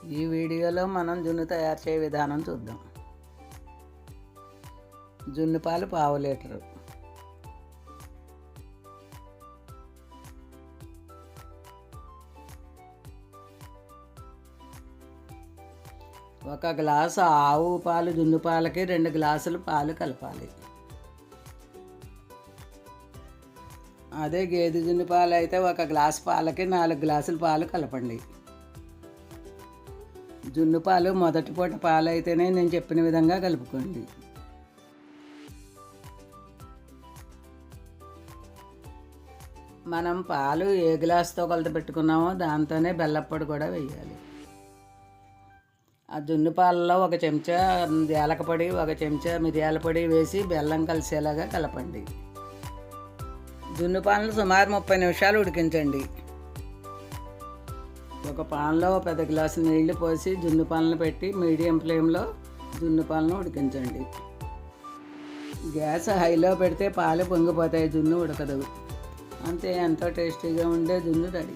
ఈ వీడియోలో మనం జున్ను తయారు చేయ విధానం చూద్దాం. జున్ను పాలు పావు లీటరు, ఒక గ్లాసు ఆవు పాలు, జున్ను పాలకి 2 గ్లాసులు పాలు కలపాలి. అదే గేదె జున్ను పాలు అయితే ఒక గ్లాసు పాలకి 4 గ్లాసులు పాలు కలపండి. జున్ను పాలు మొదటి పూట పాలు అయితేనే నేను చెప్పిన విధంగా కలుపుకోండి. మనం పాలు ఏ గ్లాసుతో కొలత పెట్టుకున్నామో దాంతోనే బెల్లప్పొడి కూడా వేయాలి. ఆ జున్ను పాలలో 1 చెంచా యాలక పొడి, 1 చెంచా మిరియాల పొడి వేసి బెల్లం కలిసేలాగా కలపండి. జున్ను పాలను సుమారు 30 నిమిషాలు ఉడికించండి. ఒక పాన్లో పెద్ద గ్లాసు నీళ్లు పోసి జున్ను పాలను పెట్టి మీడియం ఫ్లేమ్లో జున్ను పాలను ఉడికించండి. గ్యాస్ హైలో పెడితే పాలు పొంగిపోతాయి, జున్ను ఉడకదు. అంతే, ఎంతో టేస్టీగా ఉండే జున్ను రెడీ.